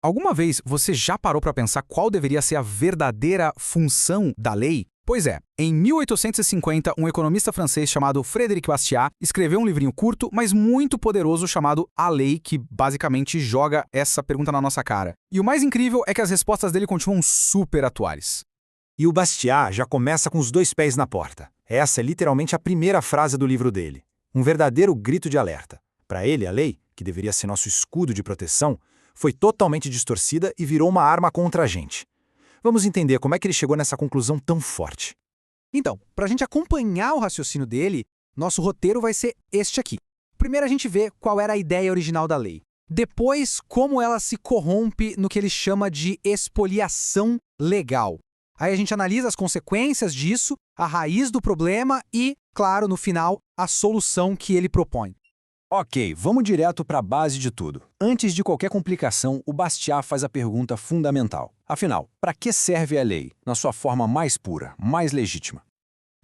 Alguma vez você já parou para pensar qual deveria ser a verdadeira função da lei? Pois é, em 1850, um economista francês chamado Frédéric Bastiat escreveu um livrinho curto, mas muito poderoso chamado A Lei, que basicamente joga essa pergunta na nossa cara. E o mais incrível é que as respostas dele continuam super atuais. E o Bastiat já começa com os dois pés na porta. Essa é literalmente a primeira frase do livro dele. Um verdadeiro grito de alerta. Para ele, a lei, que deveria ser nosso escudo de proteção, foi totalmente distorcida e virou uma arma contra a gente. Vamos entender como é que ele chegou nessa conclusão tão forte. Então, para a gente acompanhar o raciocínio dele, nosso roteiro vai ser este aqui. Primeiro a gente vê qual era a ideia original da lei. Depois, como ela se corrompe no que ele chama de expoliação legal. Aí a gente analisa as consequências disso, a raiz do problema e, claro, no final, a solução que ele propõe. Ok, vamos direto para a base de tudo. Antes de qualquer complicação, o Bastiat faz a pergunta fundamental. Afinal, para que serve a lei, na sua forma mais pura, mais legítima?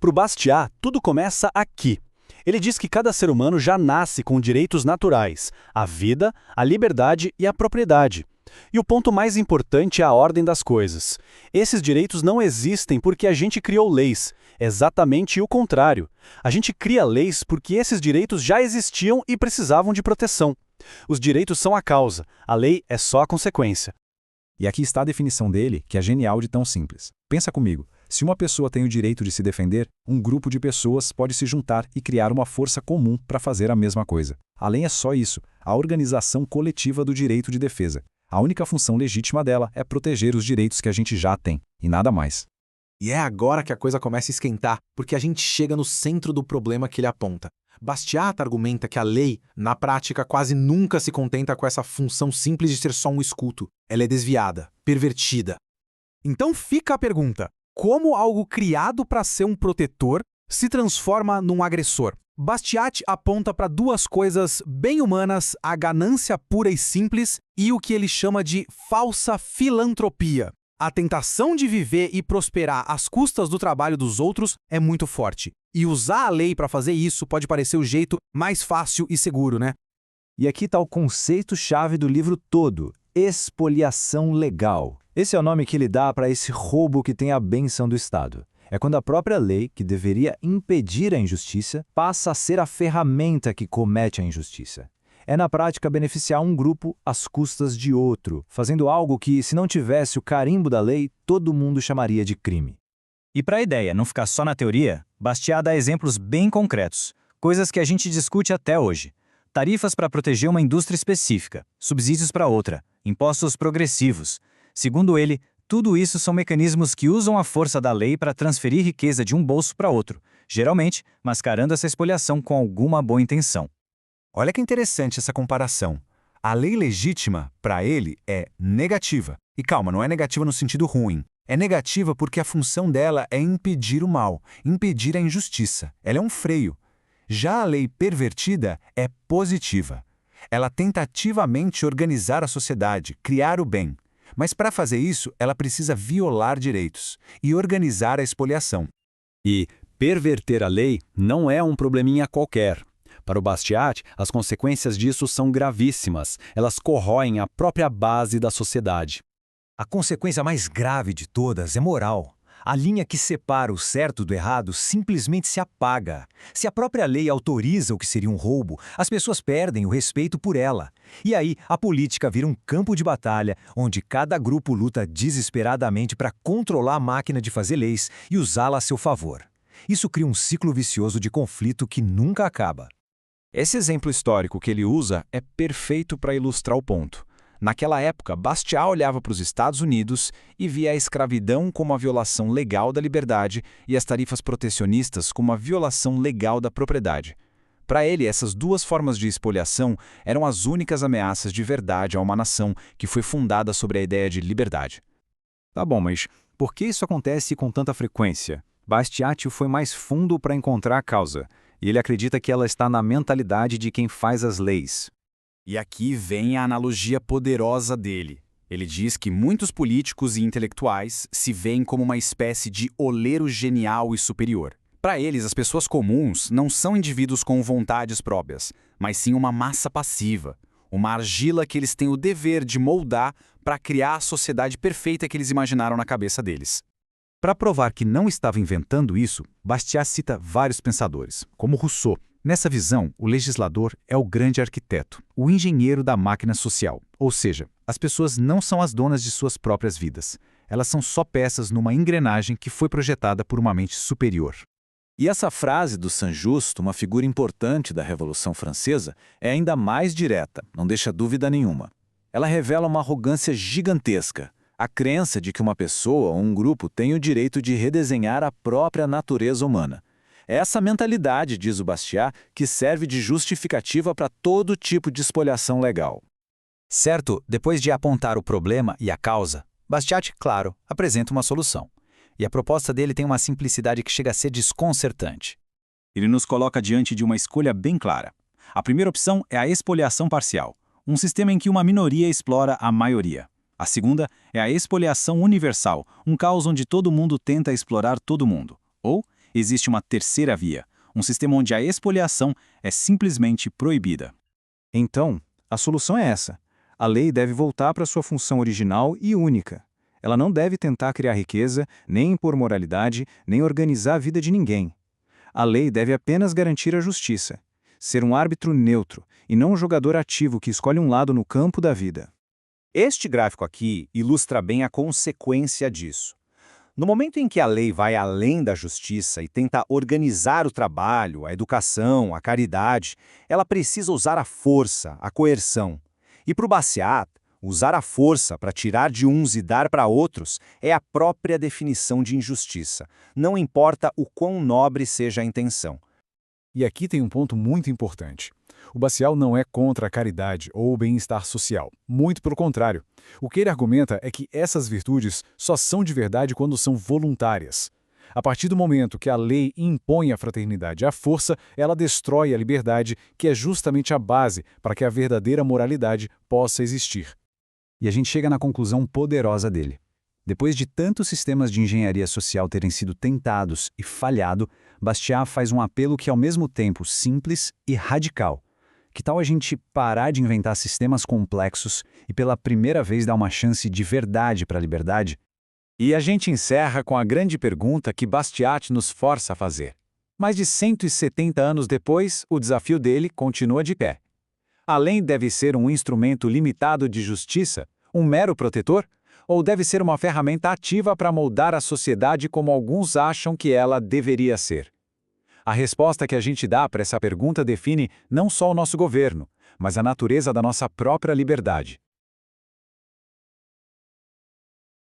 Para o Bastiat, tudo começa aqui. Ele diz que cada ser humano já nasce com direitos naturais, a vida, a liberdade e a propriedade. E o ponto mais importante é a ordem das coisas. Esses direitos não existem porque a gente criou leis. Exatamente o contrário. A gente cria leis porque esses direitos já existiam e precisavam de proteção. Os direitos são a causa, a lei é só a consequência. E aqui está a definição dele, que é genial de tão simples. Pensa comigo, se uma pessoa tem o direito de se defender, um grupo de pessoas pode se juntar e criar uma força comum para fazer a mesma coisa. Além é só isso, a organização coletiva do direito de defesa. A única função legítima dela é proteger os direitos que a gente já tem, e nada mais. E é agora que a coisa começa a esquentar, porque a gente chega no centro do problema que ele aponta. Bastiat argumenta que a lei, na prática, quase nunca se contenta com essa função simples de ser só um escudo. Ela é desviada, pervertida. Então fica a pergunta: como algo criado para ser um protetor se transforma num agressor? Bastiat aponta para duas coisas bem humanas: a ganância pura e simples e o que ele chama de falsa filantropia. A tentação de viver e prosperar às custas do trabalho dos outros é muito forte. E usar a lei para fazer isso pode parecer o jeito mais fácil e seguro, né? E aqui está o conceito-chave do livro todo: expoliação legal. Esse é o nome que ele dá para esse roubo que tem a bênção do Estado. É quando a própria lei, que deveria impedir a injustiça, passa a ser a ferramenta que comete a injustiça. É na prática beneficiar um grupo às custas de outro, fazendo algo que, se não tivesse o carimbo da lei, todo mundo chamaria de crime. E para a ideia não ficar só na teoria, Bastiat dá exemplos bem concretos, coisas que a gente discute até hoje. Tarifas para proteger uma indústria específica, subsídios para outra, impostos progressivos. Segundo ele, tudo isso são mecanismos que usam a força da lei para transferir riqueza de um bolso para outro, geralmente mascarando essa expoliação com alguma boa intenção. Olha que interessante essa comparação. A lei legítima, para ele, é negativa. E calma, não é negativa no sentido ruim. É negativa porque a função dela é impedir o mal, impedir a injustiça. Ela é um freio. Já a lei pervertida é positiva. Ela tenta ativamente organizar a sociedade, criar o bem. Mas para fazer isso, ela precisa violar direitos e organizar a expoliação. E perverter a lei não é um probleminha qualquer. Para o Bastiat, as consequências disso são gravíssimas. Elas corroem a própria base da sociedade. A consequência mais grave de todas é moral. A linha que separa o certo do errado simplesmente se apaga. Se a própria lei autoriza o que seria um roubo, as pessoas perdem o respeito por ela. E aí, a política vira um campo de batalha, onde cada grupo luta desesperadamente para controlar a máquina de fazer leis e usá-la a seu favor. Isso cria um ciclo vicioso de conflito que nunca acaba. Esse exemplo histórico que ele usa é perfeito para ilustrar o ponto. Naquela época, Bastiat olhava para os Estados Unidos e via a escravidão como a violação legal da liberdade e as tarifas protecionistas como a violação legal da propriedade. Para ele, essas duas formas de expoliação eram as únicas ameaças de verdade a uma nação que foi fundada sobre a ideia de liberdade. Tá bom, mas por que isso acontece com tanta frequência? Bastiat foi mais fundo para encontrar a causa, e ele acredita que ela está na mentalidade de quem faz as leis. E aqui vem a analogia poderosa dele. Ele diz que muitos políticos e intelectuais se veem como uma espécie de oleiro genial e superior. Para eles, as pessoas comuns não são indivíduos com vontades próprias, mas sim uma massa passiva, uma argila que eles têm o dever de moldar para criar a sociedade perfeita que eles imaginaram na cabeça deles. Para provar que não estava inventando isso, Bastiat cita vários pensadores, como Rousseau. Nessa visão, o legislador é o grande arquiteto, o engenheiro da máquina social. Ou seja, as pessoas não são as donas de suas próprias vidas. Elas são só peças numa engrenagem que foi projetada por uma mente superior. E essa frase do Saint-Just, uma figura importante da Revolução Francesa, é ainda mais direta, não deixa dúvida nenhuma. Ela revela uma arrogância gigantesca, a crença de que uma pessoa ou um grupo tem o direito de redesenhar a própria natureza humana. É essa mentalidade, diz o Bastiat, que serve de justificativa para todo tipo de espoliação legal. Certo, depois de apontar o problema e a causa, Bastiat, claro, apresenta uma solução. E a proposta dele tem uma simplicidade que chega a ser desconcertante. Ele nos coloca diante de uma escolha bem clara. A primeira opção é a expoliação parcial, um sistema em que uma minoria explora a maioria. A segunda é a expoliação universal, um caos onde todo mundo tenta explorar todo mundo. Ou existe uma terceira via, um sistema onde a expoliação é simplesmente proibida. Então, a solução é essa. A lei deve voltar para sua função original e única. Ela não deve tentar criar riqueza, nem impor moralidade, nem organizar a vida de ninguém. A lei deve apenas garantir a justiça, ser um árbitro neutro e não um jogador ativo que escolhe um lado no campo da vida. Este gráfico aqui ilustra bem a consequência disso. No momento em que a lei vai além da justiça e tenta organizar o trabalho, a educação, a caridade, ela precisa usar a força, a coerção. E para o Bastiat, usar a força para tirar de uns e dar para outros é a própria definição de injustiça. Não importa o quão nobre seja a intenção. E aqui tem um ponto muito importante. O Bastiat não é contra a caridade ou o bem-estar social. Muito pelo contrário. O que ele argumenta é que essas virtudes só são de verdade quando são voluntárias. A partir do momento que a lei impõe a fraternidade à força, ela destrói a liberdade, que é justamente a base para que a verdadeira moralidade possa existir. E a gente chega na conclusão poderosa dele. Depois de tantos sistemas de engenharia social terem sido tentados e falhado, Bastiat faz um apelo que é ao mesmo tempo simples e radical. Que tal a gente parar de inventar sistemas complexos e pela primeira vez dar uma chance de verdade para a liberdade? E a gente encerra com a grande pergunta que Bastiat nos força a fazer. Mais de 170 anos depois, o desafio dele continua de pé. A lei deve ser um instrumento limitado de justiça, um mero protetor? Ou deve ser uma ferramenta ativa para moldar a sociedade como alguns acham que ela deveria ser? A resposta que a gente dá para essa pergunta define não só o nosso governo, mas a natureza da nossa própria liberdade.